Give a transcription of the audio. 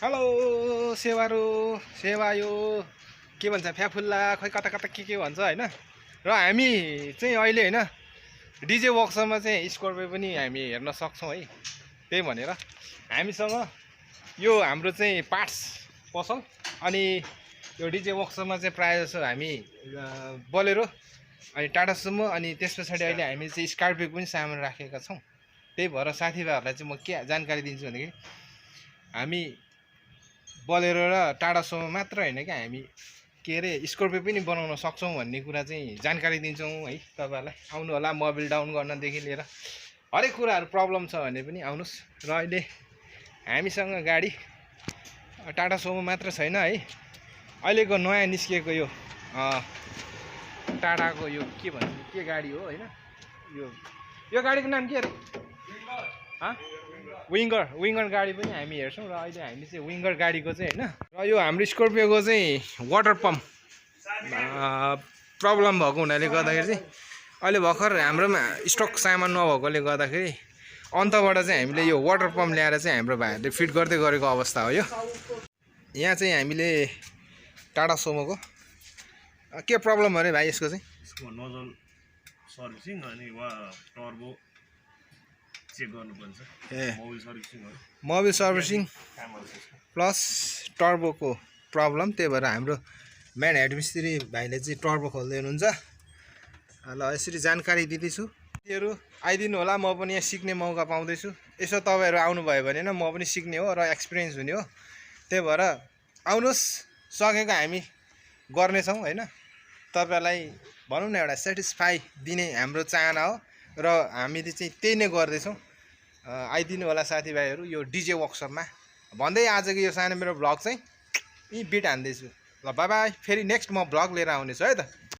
Hello सेवारो सेवायो के भन्छ फ्याफुल्ला खै कता कता के भन्छ हैन र हामी चाहिँ अहिले हैन डीजे वर्कसपमा चाहिँ स्कर्पियो पनि हामी हेर्न सक्छौं है त्यही भनेर हामीसँग यो हाम्रो चाहिँ पार्ट्स पसल अनि यो डीजे वर्कसपमा चाहिँ प्राय जसो हामी बोलेरो अनि टाटा सुमो अनि त्यसपछि अहिले हामी चाहिँ स्कर्पियो पनि सामान राखेका छौं त्यही भएर साथीभाइहरुलाई चाहिँ म के जानकारी दिन्छु भन्दाखेरि हामी बोलेरो र टाटा सुमो मात्र हैन के हामी के रे स्कर्पियो पनि बनाउन सक्छौं भन्ने कुरा चाहिँ जानकारी दिन्छौं है तपाईहरुलाई आउनु होला मोबिल डाउन गर्नदेखि लिएर हरेक कुराहरु प्रब्लम छ भने पनि आउनुस् र अहिले हामीसँग गाडी टाटा सुमो मात्र छैन है अहिलेको नयाँ निस्केको यो टाटाको यो के भन्छ के गाडी हो हैन यो गाडीको नाम के रे विङ्गर गाडी पनि हामी हेर्छौं र अहिले हामी चाहिँ विङ्गर गाडीको चाहिँ हैन र यो हाम्रो स्कर्पियोको चाहिँ वाटर पम्प प्रब्लम भएको हुनाले गर्दाखेरि चाहिँ अहिले भर्खर हाम्रोमा स्टक सामान नभएकोले गर्दाखेरि अन्तबाट चाहिँ हामीले यो वाटर पम्प ल्याएर चाहिँ हाम्रो भाइहरुले फिट गर्दै गरेको अवस्था हो यो यहाँ चाहिँ हामीले टाटा सुमोको के प्रब्लम हो रे भाइ यसको चाहिँ यसको नोजल सर्भिसिङ अनि वा टर्बो चेक गर्नुपर्छ मोबिल सर्भिसिङ प्लस टर्बोको प्रब्लम त्यही भएर हाम्रो म्यान हेड मिस्त्री भाइले चाहिँ टर्बो खोल्दै हुनुहुन्छ ल यसरी जानकारी दिँदैछु तिमीहरू आइदिनु होला म पनि यहाँ सिक्ने मौका पाउँदैछु यसो तपाईहरु आउनुभयो भने न म पनि सिक्ने हो र एक्सपिरियन्स हुने हो त्यही भएर आउनुस् सकेको हामी गर्नेछौं हैन तपाईहरुलाई भनौं न एउटा सेटिस्फाई दिने हाम्रो चाहना हो र हामीले चाहिँ त्यही नै गर्दैछौं आइदिनु होला साथीभाइहरु यो डीजे वर्कसपमा भन्दै आजको यो सानो मेरो भ्लग चाहिँ यी बिट हान्दैछु ल बाइ बाइ फेरि नेक्स्ट म भ्लग लिएर आउनेछु है त।